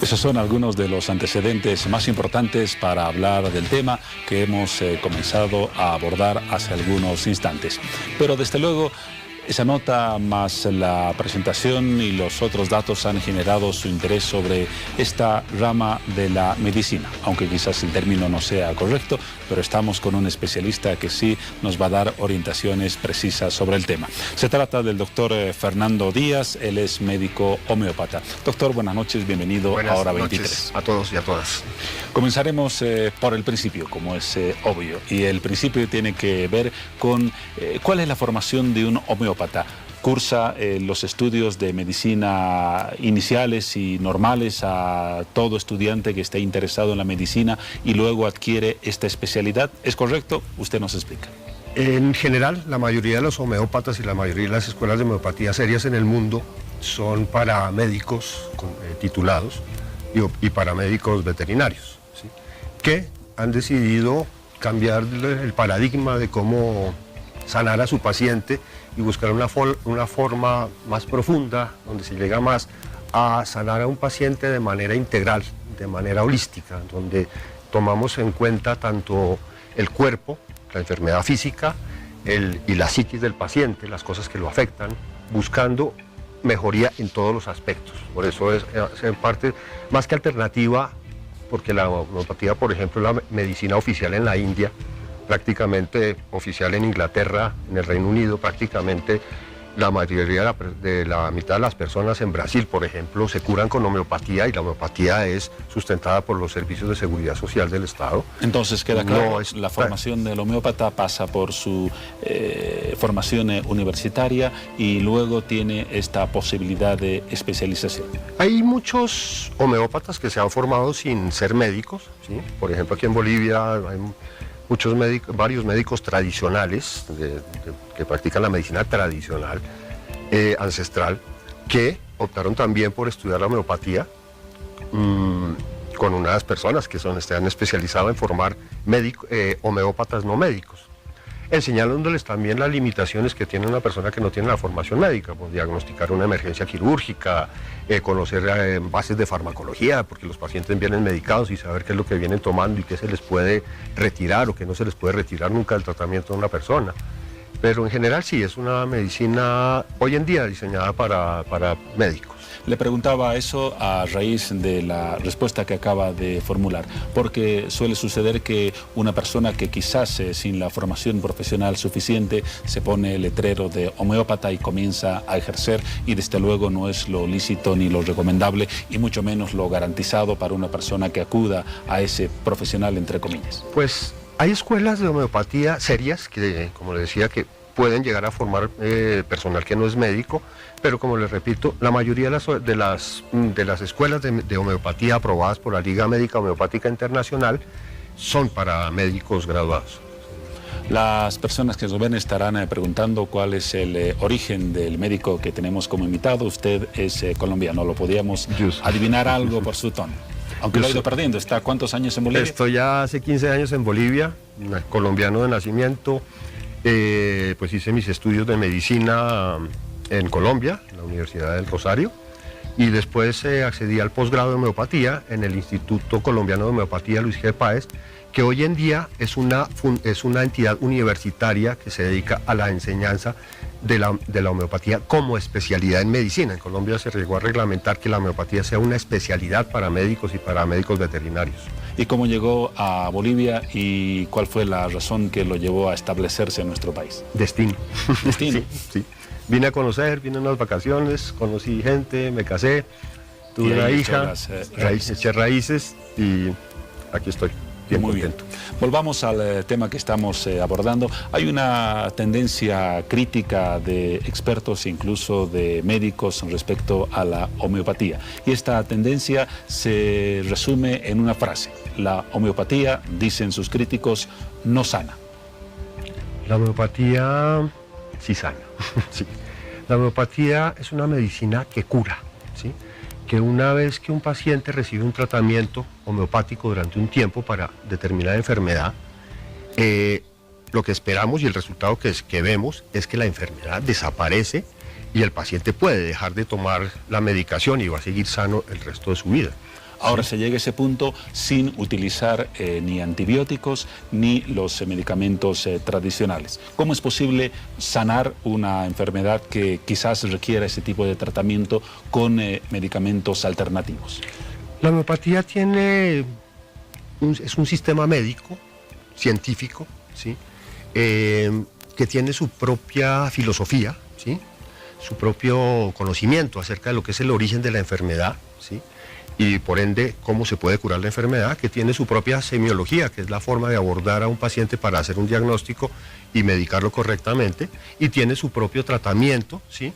Esos son algunos de los antecedentes más importantes para hablar del tema que hemos comenzado a abordar hace algunos instantes. Pero desde luego, esa nota más la presentación y los otros datos han generado su interés sobre esta rama de la medicina, aunque quizás el término no sea correcto, pero estamos con un especialista que sí nos va a dar orientaciones precisas sobre el tema. Se trata del doctor Fernando Díaz, él es médico homeópata. Doctor, buenas noches, bienvenido a Hora 23. A todos y a todas. Comenzaremos por el principio, como es obvio, y el principio tiene que ver con cuál es la formación de un homeópata. Cursa los estudios de medicina iniciales y normales a todo estudiante que esté interesado en la medicina y luego adquiere esta especialidad. ¿Es correcto? Usted nos explica. En general, la mayoría de los homeópatas y la mayoría de las escuelas de homeopatía serias en el mundo son para médicos titulados y para médicos veterinarios, ¿sí?, que han decidido cambiar el paradigma de cómo sanar a su paciente y buscar una forma más profunda, donde se llega más a sanar a un paciente de manera integral, de manera holística, donde tomamos en cuenta tanto el cuerpo, la enfermedad física y la psiquis del paciente, las cosas que lo afectan, buscando mejoría en todos los aspectos. Por eso es en parte más que alternativa, porque la homeopatía, por ejemplo, la medicina oficial en la India, prácticamente oficial en Inglaterra, en el Reino Unido, prácticamente la mayoría de la mitad de las personas en Brasil, por ejemplo, se curan con homeopatía y la homeopatía es sustentada por los servicios de seguridad social del Estado. Entonces queda claro, la formación del homeópata pasa por su formación universitaria y luego tiene esta posibilidad de especialización. Hay muchos homeópatas que se han formado sin ser médicos, ¿sí? Por ejemplo, aquí en Bolivia hay varios médicos tradicionales que practican la medicina tradicional, ancestral, que optaron también por estudiar la homeopatía con unas personas que han especializado en formar homeópatas no médicos, enseñándoles también las limitaciones que tiene una persona que no tiene la formación médica, pues diagnosticar una emergencia quirúrgica, conocer bases de farmacología, porque los pacientes vienen medicados y saber qué es lo que vienen tomando y qué se les puede retirar o qué no se les puede retirar nunca del tratamiento de una persona. Pero en general sí, es una medicina hoy en día diseñada para médicos. Le preguntaba eso a raíz de la respuesta que acaba de formular, porque suele suceder que una persona que quizás sin la formación profesional suficiente se pone el letrero de homeópata y comienza a ejercer, y desde luego no es lo lícito ni lo recomendable y mucho menos lo garantizado para una persona que acuda a ese profesional, entre comillas. Pues hay escuelas de homeopatía serias que, como le decía, que pueden llegar a formar personal que no es médico, pero como les repito, la mayoría de las escuelas de homeopatía aprobadas por la Liga Médica Homeopática Internacional son para médicos graduados. Las personas que nos ven estarán preguntando cuál es el origen del médico que tenemos como invitado. Usted es colombiano, ¿lo podíamos adivinar algo por su tono? Aunque lo ha ido perdiendo. ¿Está cuántos años en Bolivia? Estoy ya hace 15 años en Bolivia, colombiano de nacimiento. Pues hice mis estudios de medicina en Colombia, en la Universidad del Rosario, y después accedí al posgrado de homeopatía en el Instituto Colombiano de Homeopatía Luis G. Páez, que hoy en día es una entidad universitaria que se dedica a la enseñanza de la homeopatía como especialidad en medicina. En Colombia se llegó a reglamentar que la homeopatía sea una especialidad para médicos y para médicos veterinarios. ¿Y cómo llegó a Bolivia y cuál fue la razón que lo llevó a establecerse en nuestro país? Destino. ¿Destino? Sí. Vine a conocer, vine a unas vacaciones, conocí gente, me casé, tuve una hija, eché raíces y aquí estoy. Muy contento. Bien. Volvamos al tema que estamos abordando. Hay una tendencia crítica de expertos, incluso de médicos, respecto a la homeopatía. Y esta tendencia se resume en una frase. La homeopatía, dicen sus críticos, no sana. La homeopatía sí sana. Sí. La homeopatía es una medicina que cura, ¿sí? Que una vez que un paciente recibe un tratamiento homeopático durante un tiempo para determinada enfermedad, lo que esperamos y el resultado que vemos es que la enfermedad desaparece y el paciente puede dejar de tomar la medicación y va a seguir sano el resto de su vida. Ahora se llega a ese punto sin utilizar ni antibióticos ni los medicamentos tradicionales. ¿Cómo es posible sanar una enfermedad que quizás requiera ese tipo de tratamiento con medicamentos alternativos? La homeopatía es un sistema médico, científico, ¿sí? Que tiene su propia filosofía, ¿sí? Su propio conocimiento acerca de lo que es el origen de la enfermedad, ¿sí? Y por ende cómo se puede curar la enfermedad, que tiene su propia semiología, que es la forma de abordar a un paciente para hacer un diagnóstico y medicarlo correctamente, y tiene su propio tratamiento, ¿sí?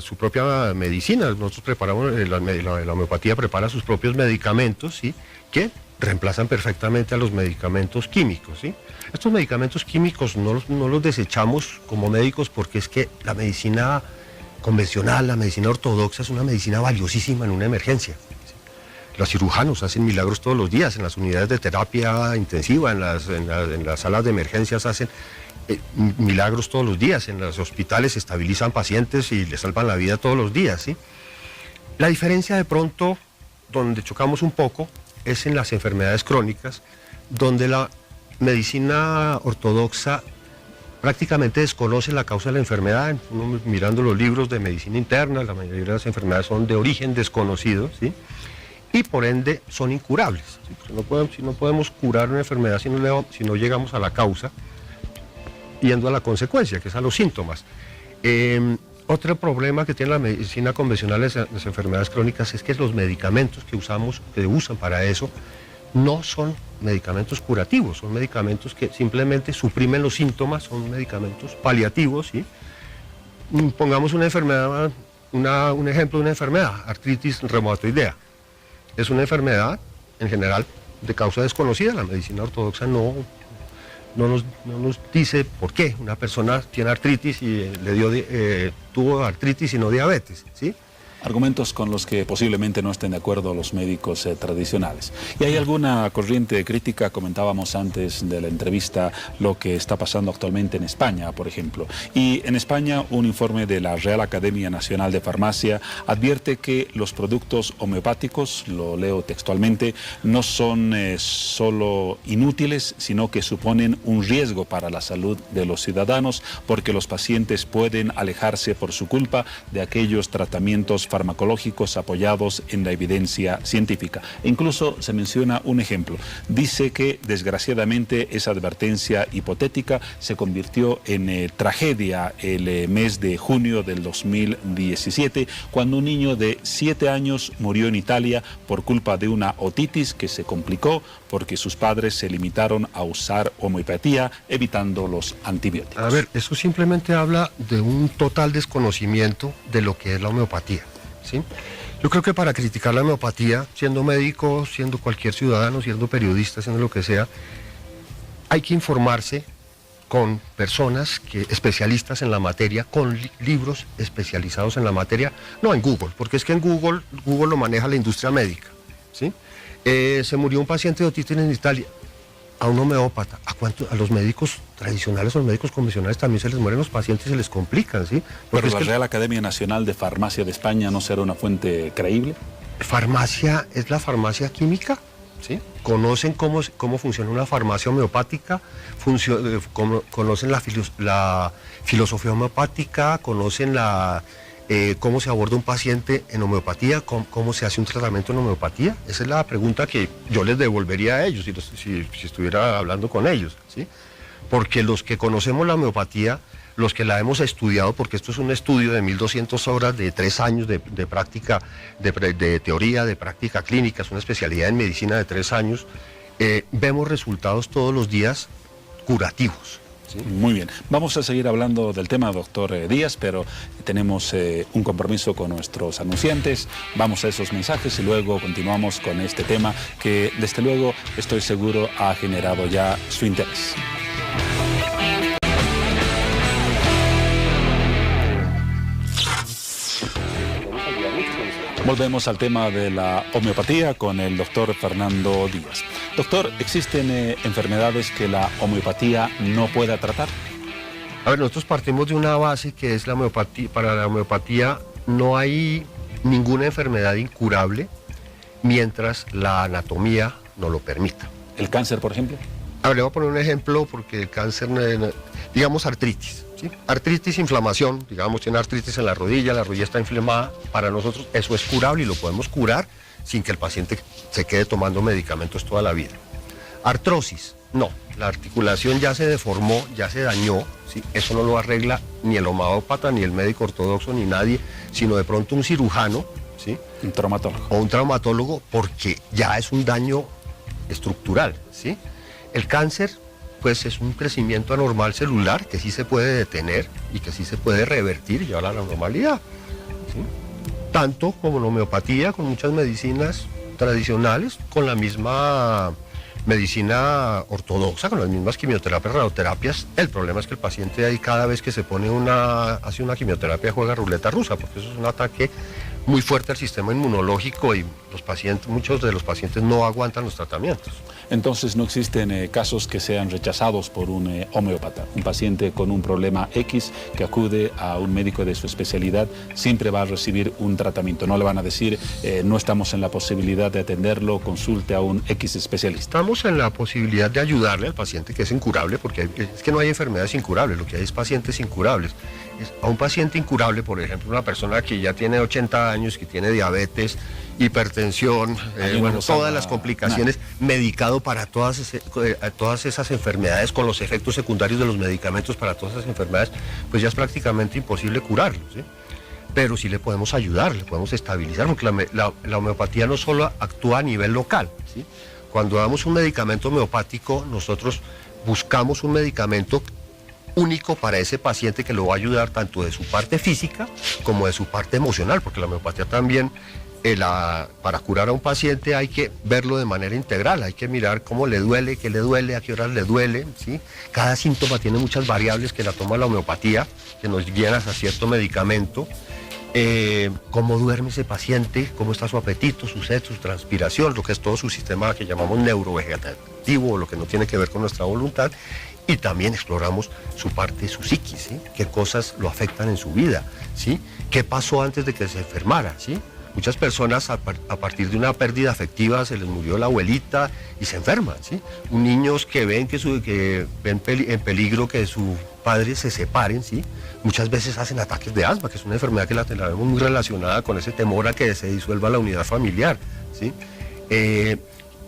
Su propia medicina. Nosotros preparamos, la homeopatía prepara sus propios medicamentos, ¿sí? Que reemplazan perfectamente a los medicamentos químicos, ¿sí? Estos medicamentos químicos no los desechamos como médicos, porque es que la medicina convencional, la medicina ortodoxa, es una medicina valiosísima en una emergencia, ¿sí? Los cirujanos hacen milagros todos los días, en las unidades de terapia intensiva, en las salas de emergencias hacen milagros todos los días, en los hospitales estabilizan pacientes y les salvan la vida todos los días, ¿sí? La diferencia de pronto, donde chocamos un poco, es en las enfermedades crónicas, donde la medicina ortodoxa prácticamente desconoce la causa de la enfermedad. Uno, mirando los libros de medicina interna, la mayoría de las enfermedades son de origen desconocido, ¿sí? Y por ende son incurables, ¿sí? No podemos curar una enfermedad si no llegamos a la causa, yendo a la consecuencia, que es a los síntomas. Otro problema que tiene la medicina convencional en las enfermedades crónicas es que los medicamentos que usan para eso no son medicamentos curativos, son medicamentos que simplemente suprimen los síntomas, son medicamentos paliativos, ¿sí? Pongamos una enfermedad, un ejemplo de una enfermedad, artritis reumatoidea. Es una enfermedad, en general, de causa desconocida. La medicina ortodoxa no nos dice por qué una persona tiene artritis y tuvo artritis y no diabetes, ¿sí? Argumentos con los que posiblemente no estén de acuerdo los médicos tradicionales. ¿Y hay alguna corriente crítica? Comentábamos antes de la entrevista lo que está pasando actualmente en España, por ejemplo. Y en España, un informe de la Real Academia Nacional de Farmacia advierte que los productos homeopáticos, lo leo textualmente, no son solo inútiles, sino que suponen un riesgo para la salud de los ciudadanos, porque los pacientes pueden alejarse por su culpa de aquellos tratamientos farmacológicos apoyados en la evidencia científica. E incluso se menciona un ejemplo. Dice que desgraciadamente esa advertencia hipotética se convirtió en tragedia el mes de junio del 2017, cuando un niño de 7 años murió en Italia por culpa de una otitis que se complicó porque sus padres se limitaron a usar homeopatía, evitando los antibióticos. A ver, eso simplemente habla de un total desconocimiento de lo que es la homeopatía, ¿sí? Yo creo que para criticar la homeopatía, siendo médico, siendo cualquier ciudadano, siendo periodista, siendo lo que sea, hay que informarse con personas especialistas en la materia, con libros especializados en la materia, no en Google, porque es que en Google lo maneja la industria médica, ¿sí? Se murió un paciente de otitis en Italia, a un homeópata. ¿A los médicos tradicionales o los médicos convencionales también se les mueren los pacientes y se les complican, ¿sí? Pero la Real Academia Nacional de Farmacia de España, ¿no será una fuente creíble? Farmacia es la farmacia química, ¿sí? Conocen cómo funciona una farmacia homeopática, conocen la filosofía homeopática, conocen cómo se aborda un paciente en homeopatía, cómo se hace un tratamiento en homeopatía. Esa es la pregunta que yo les devolvería a ellos si estuviera hablando con ellos, ¿sí? Porque los que conocemos la homeopatía, los que la hemos estudiado, porque esto es un estudio de 1200 horas, de 3 años de práctica, de teoría, de práctica clínica, es una especialidad en medicina de 3 años, vemos resultados todos los días curativos. ¿Sí? Muy bien, vamos a seguir hablando del tema, doctor Díaz, pero tenemos un compromiso con nuestros anunciantes. Vamos a esos mensajes y luego continuamos con este tema que, desde luego, estoy seguro ha generado ya su interés. Volvemos al tema de la homeopatía con el doctor Fernando Díaz. Doctor, ¿existen enfermedades que la homeopatía no pueda tratar? A ver, nosotros partimos de una base que es la homeopatía. Para la homeopatía no hay ninguna enfermedad incurable mientras la anatomía no lo permita. ¿El cáncer, por ejemplo? A ver, le voy a poner un ejemplo porque el cáncer, digamos artritis, ¿sí? Artritis, inflamación, digamos tiene artritis en la rodilla está inflamada, para nosotros eso es curable y lo podemos curar sin que el paciente se quede tomando medicamentos toda la vida. Artrosis, no, la articulación ya se deformó, ya se dañó, ¿sí? Eso no lo arregla ni el homeópata, ni el médico ortodoxo, ni nadie, sino de pronto un cirujano, ¿sí? Un traumatólogo. O un traumatólogo, porque ya es un daño estructural, ¿sí? El cáncer, pues es un crecimiento anormal celular que sí se puede detener y que sí se puede revertir y llevar a la normalidad, ¿sí? Tanto como la homeopatía, con muchas medicinas tradicionales, con la misma medicina ortodoxa, con las mismas quimioterapias, radioterapias. El problema es que el paciente ahí cada vez que se pone hace una quimioterapia juega ruleta rusa, porque eso es un ataque muy fuerte al sistema inmunológico y muchos de los pacientes no aguantan los tratamientos. Entonces no existen casos que sean rechazados por un homeópata. Un paciente con un problema X que acude a un médico de su especialidad siempre va a recibir un tratamiento. No le van a decir no estamos en la posibilidad de atenderlo, consulte a un X especialista. Estamos en la posibilidad de ayudarle al paciente que es incurable, porque es que no hay enfermedades incurables, lo que hay es pacientes incurables. A un paciente incurable, por ejemplo, una persona que ya tiene 80 años, que tiene diabetes, hipertensión, todas las complicaciones, medicado para todas esas enfermedades, con los efectos secundarios de los medicamentos para todas esas enfermedades, pues ya es prácticamente imposible curarlo, ¿sí? Pero sí le podemos ayudar, le podemos estabilizar, porque la homeopatía no solo actúa a nivel local, ¿sí? Cuando damos un medicamento homeopático, nosotros buscamos un medicamento único para ese paciente que lo va a ayudar tanto de su parte física como de su parte emocional, porque la homeopatía también, para curar a un paciente hay que verlo de manera integral, hay que mirar cómo le duele, qué le duele, a qué horas le duele, ¿sí? Cada síntoma tiene muchas variables que la toma la homeopatía, que nos guían hacia cierto medicamento. Cómo duerme ese paciente, cómo está su apetito, su sed, su transpiración, lo que es todo su sistema que llamamos neurovegetativo, lo que no tiene que ver con nuestra voluntad. Y también exploramos su parte, su psiquis, ¿sí? Qué cosas lo afectan en su vida, ¿sí? ¿Qué pasó antes de que se enfermara, ¿sí? Muchas personas a partir de una pérdida afectiva se les murió la abuelita y se enferman, ¿sí? Niños que ven ven en peligro que sus padres se separen, ¿sí? Muchas veces hacen ataques de asma, que es una enfermedad que la vemos muy relacionada con ese temor a que se disuelva la unidad familiar, ¿sí?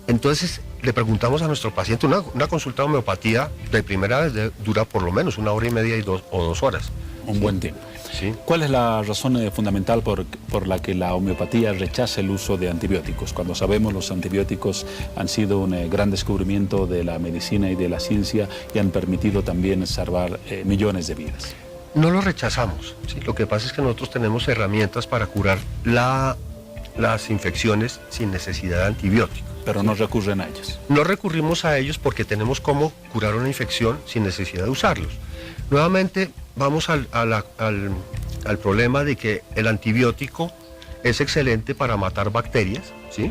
Entonces le preguntamos a nuestro paciente, una consulta de homeopatía de primera vez dura por lo menos 1 hora y media o 2 horas. Un buen tiempo. Sí. ¿Cuál es la razón fundamental por la que la homeopatía rechaza el uso de antibióticos? Cuando sabemos los antibióticos han sido un gran descubrimiento de la medicina y de la ciencia y han permitido también salvar millones de vidas. No lo rechazamos, ¿sí? Lo que pasa es que nosotros tenemos herramientas para curar las infecciones sin necesidad de antibióticos. Pero no recurren a ellos. No recurrimos a ellos porque tenemos cómo curar una infección sin necesidad de usarlos. Nuevamente vamos al problema de que el antibiótico es excelente para matar bacterias, ¿sí?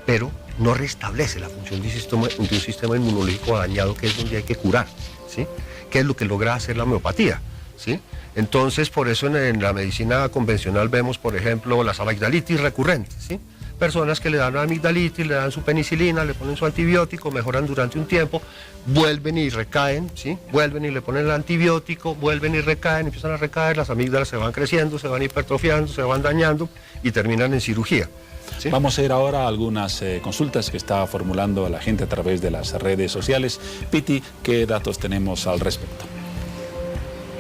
Pero no restablece la función de un sistema inmunológico dañado, que es donde hay que curar, ¿sí? Que es lo que logra hacer la homeopatía, ¿sí? Entonces, por eso en la medicina convencional vemos, por ejemplo, las amigdalitis recurrentes, ¿sí? Personas que le dan amigdalitis, le dan su penicilina, le ponen su antibiótico, mejoran durante un tiempo, vuelven y recaen, ¿sí? Vuelven y le ponen el antibiótico, vuelven y recaen, empiezan a recaer, las amígdalas se van creciendo, se van hipertrofiando, se van dañando y terminan en cirugía, ¿sí? Vamos a ir ahora a algunas consultas que está formulando la gente a través de las redes sociales. Piti, ¿qué datos tenemos al respecto?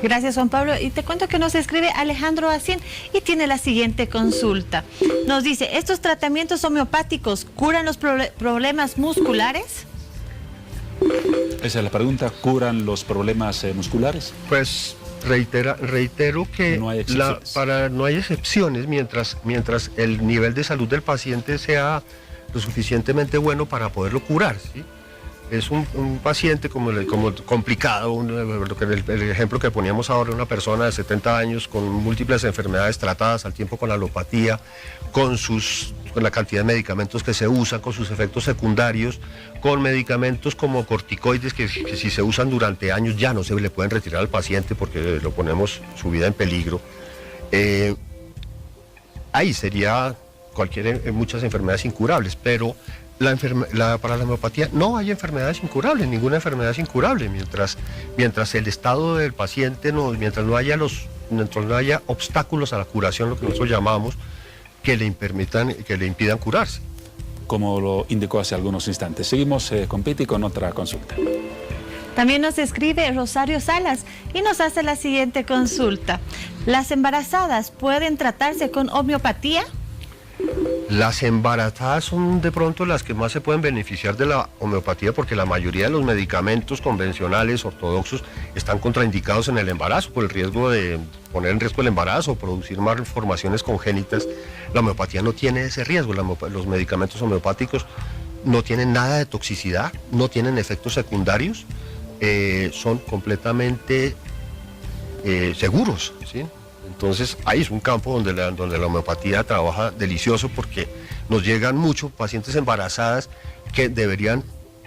Gracias, Juan Pablo. Y te cuento que nos escribe Alejandro Acien y tiene la siguiente consulta. Nos dice, ¿estos tratamientos homeopáticos curan los problemas musculares? Esa es la pregunta. ¿Curan los problemas musculares? Pues reitero que no hay excepciones. No hay excepciones mientras el nivel de salud del paciente sea lo suficientemente bueno para poderlo curar, ¿sí? Es un paciente como complicado, el ejemplo que poníamos ahora, una persona de 70 años con múltiples enfermedades tratadas al tiempo con alopatía, con la cantidad de medicamentos que se usan, con sus efectos secundarios, con medicamentos como corticoides que si se usan durante años ya no se le pueden retirar al paciente porque lo ponemos su vida en peligro. Ahí sería muchas enfermedades incurables, pero para la homeopatía no hay enfermedades incurables, ninguna enfermedad es incurable, mientras el estado del paciente, mientras no haya obstáculos a la curación, lo que nosotros llamamos, que le impidan curarse. Como lo indicó hace algunos instantes. Seguimos con Piti con otra consulta. También nos escribe Rosario Salas y nos hace la siguiente consulta. ¿Las embarazadas pueden tratarse con homeopatía? Las embarazadas son de pronto las que más se pueden beneficiar de la homeopatía, porque la mayoría de los medicamentos convencionales, ortodoxos, están contraindicados en el embarazo por el riesgo de poner en riesgo el embarazo o producir malformaciones congénitas. La homeopatía no tiene ese riesgo. Los medicamentos homeopáticos no tienen nada de toxicidad, no tienen efectos secundarios, son completamente seguros, ¿sí? Entonces ahí es un campo donde la homeopatía trabaja delicioso, porque nos llegan muchos pacientes embarazadas que deberían,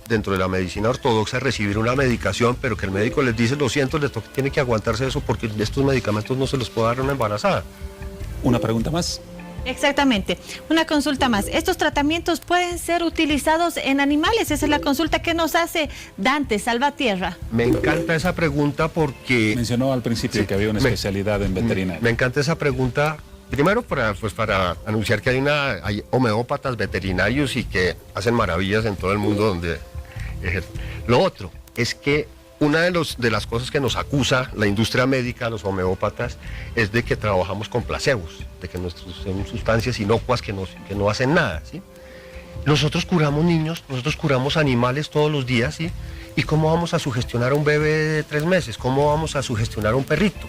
dentro de la medicina ortodoxa, recibir una medicación, pero que el médico les dice, lo siento, tiene que aguantarse eso porque estos medicamentos no se los puede dar a una embarazada. ¿Una pregunta más? Exactamente. Una consulta más. ¿Estos tratamientos pueden ser utilizados en animales? Esa es la consulta que nos hace Dante Salvatierra. Me encanta esa pregunta porque... Mencionó al principio que había una especialidad en veterinaria. Me encanta esa pregunta, primero para anunciar que hay homeópatas veterinarios y que hacen maravillas en todo el mundo donde... Lo otro es que una de las cosas que nos acusa la industria médica, los homeópatas, es de que trabajamos con placebos, de que son sustancias inocuas que no hacen nada, ¿sí? Nosotros curamos niños, nosotros curamos animales todos los días, ¿sí? ¿Y cómo vamos a sugestionar a un bebé de 3 meses? ¿Cómo vamos a sugestionar a un perrito?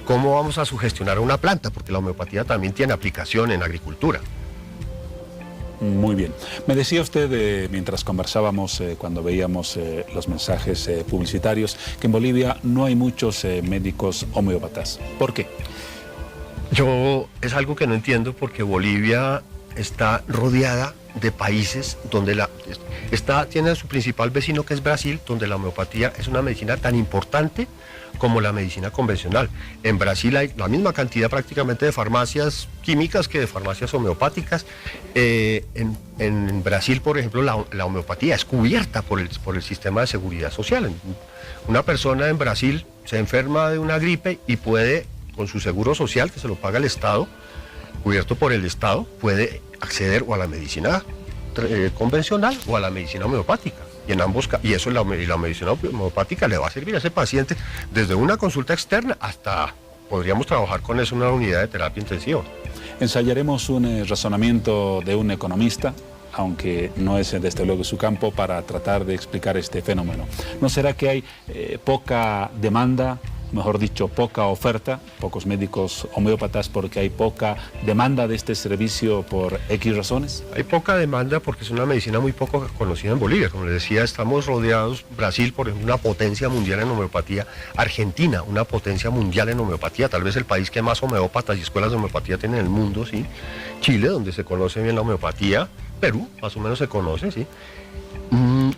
¿Cómo vamos a sugestionar a una planta? Porque la homeopatía también tiene aplicación en agricultura. Muy bien. Me decía usted, mientras conversábamos, cuando veíamos los mensajes publicitarios, que en Bolivia no hay muchos médicos homeópatas. ¿Por qué? Es algo que no entiendo, porque Bolivia está rodeada de países donde tiene a su principal vecino, que es Brasil, donde la homeopatía es una medicina tan importante como la medicina convencional. En Brasil hay la misma cantidad prácticamente de farmacias químicas que de farmacias homeopáticas. En Brasil, por ejemplo, la homeopatía es cubierta por el sistema de seguridad social. Una persona en Brasil se enferma de una gripe y puede, con su seguro social, que se lo paga el Estado, cubierto por el Estado, puede acceder o a la medicina convencional o a la medicina homeopática. Y eso la medicina homeopática le va a servir a ese paciente desde una consulta externa hasta podríamos trabajar con eso en una unidad de terapia intensiva. Ensayaremos un razonamiento de un economista, aunque no es desde luego su campo, para tratar de explicar este fenómeno. ¿No será que hay poca demanda, mejor dicho, poca oferta, pocos médicos homeópatas porque hay poca demanda de este servicio por X razones? Hay poca demanda porque es una medicina muy poco conocida en Bolivia. Como les decía, estamos rodeados, Brasil, por ejemplo, una potencia mundial en homeopatía, Argentina, una potencia mundial en homeopatía, tal vez el país que más homeópatas y escuelas de homeopatía tiene en el mundo, ¿sí? Chile, donde se conoce bien la homeopatía, Perú, más o menos se conoce, ¿sí?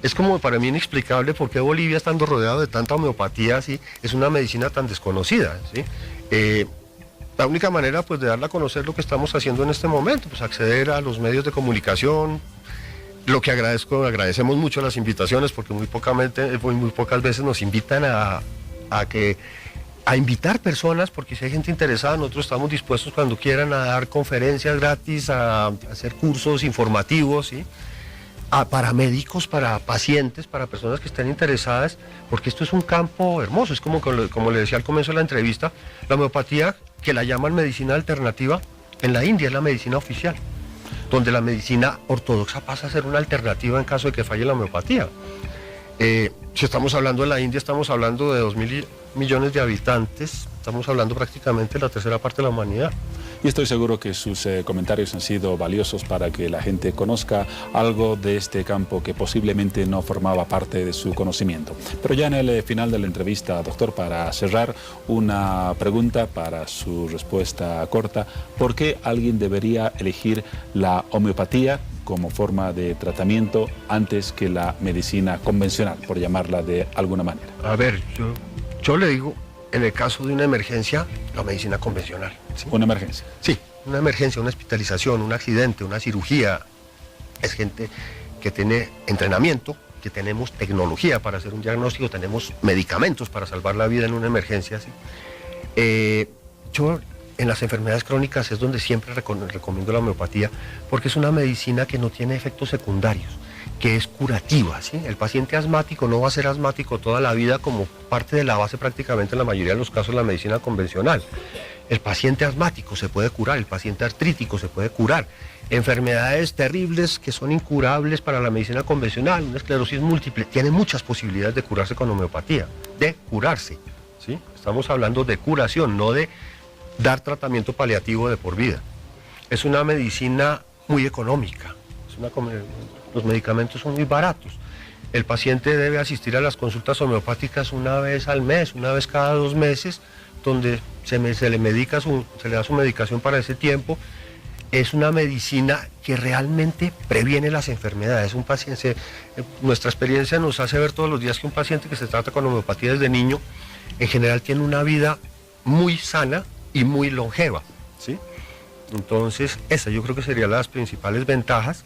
Es como para mí inexplicable por qué Bolivia, estando rodeado de tanta homeopatía, ¿sí?, es una medicina tan desconocida, ¿sí? La única manera, pues, de darla a conocer lo que estamos haciendo en este momento, pues acceder a los medios de comunicación. Lo que agradecemos mucho las invitaciones, porque muy pocas veces nos invitan a invitar personas, porque si hay gente interesada, nosotros estamos dispuestos cuando quieran a dar conferencias gratis, a hacer cursos informativos, ¿sí?, para médicos, para pacientes, para personas que estén interesadas, porque esto es un campo hermoso. Es como le decía al comienzo de la entrevista, la homeopatía, que la llaman medicina alternativa, en la India es la medicina oficial, donde la medicina ortodoxa pasa a ser una alternativa en caso de que falle la homeopatía. Si estamos hablando de la India, estamos hablando de 2.000 millones de habitantes, estamos hablando prácticamente de la tercera parte de la humanidad. Y estoy seguro que sus comentarios han sido valiosos para que la gente conozca algo de este campo que posiblemente no formaba parte de su conocimiento. Pero ya en el final de la entrevista, doctor, para cerrar, una pregunta para su respuesta corta. ¿Por qué alguien debería elegir la homeopatía como forma de tratamiento antes que la medicina convencional, por llamarla de alguna manera? A ver, yo le digo, en el caso de una emergencia, la medicina convencional, ¿sí? ¿Una emergencia? Sí, una emergencia, una hospitalización, un accidente, una cirugía, es gente que tiene entrenamiento, que tenemos tecnología para hacer un diagnóstico, tenemos medicamentos para salvar la vida en una emergencia, ¿sí? Yo en las enfermedades crónicas es donde siempre recomiendo la homeopatía, porque es una medicina que no tiene efectos secundarios, que es curativa, ¿sí? El paciente asmático no va a ser asmático toda la vida como parte de la base prácticamente en la mayoría de los casos de la medicina convencional. El paciente asmático se puede curar, el paciente artrítico se puede curar. Enfermedades terribles que son incurables para la medicina convencional, una esclerosis múltiple, tiene muchas posibilidades de curarse con homeopatía, de curarse, ¿sí? Estamos hablando de curación, no de dar tratamiento paliativo de por vida. Es una medicina muy económica, los medicamentos son muy baratos. El paciente debe asistir a las consultas homeopáticas una vez al mes, una vez cada 2 meses, donde se le da su medicación para ese tiempo. Es una medicina que realmente previene las enfermedades. Nuestra experiencia nos hace ver todos los días que un paciente que se trata con homeopatía desde niño, en general tiene una vida muy sana y muy longeva, ¿sí? Entonces, esa yo creo que serían las principales ventajas.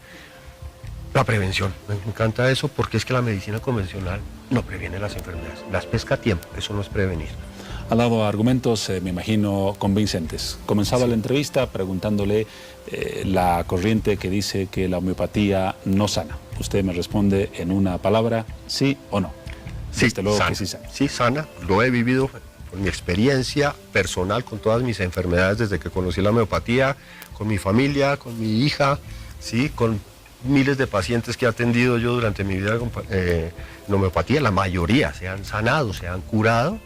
La prevención, me encanta eso, porque es que la medicina convencional no previene las enfermedades, las pesca a tiempo, eso no es prevenir. Ha dado argumentos, me imagino, convincentes. Comenzaba la entrevista preguntándole la corriente que dice que la homeopatía no sana. Usted me responde en una palabra, sí o no. Sí, desde luego sana. que sí sana. Sí, sana, lo he vivido con mi experiencia personal, con todas mis enfermedades desde que conocí la homeopatía, con mi familia, con mi hija, sí, con miles de pacientes que he atendido yo durante mi vida en homeopatía, la mayoría se han sanado, se han curado.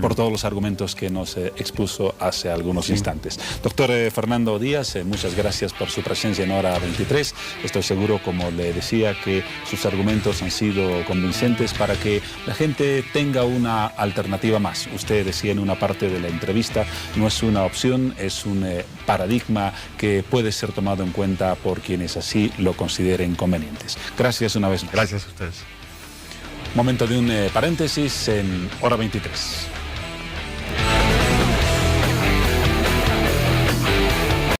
Por todos los argumentos que nos expuso hace algunos instantes. Doctor Fernando Díaz, muchas gracias por su presencia en Hora 23. Estoy seguro, como le decía, que sus argumentos han sido convincentes para que la gente tenga una alternativa más. Usted decía en una parte de la entrevista, no es una opción, es un paradigma que puede ser tomado en cuenta por quienes así lo consideren convenientes. Gracias una vez más. Gracias a ustedes. Momento de un paréntesis en Hora 23.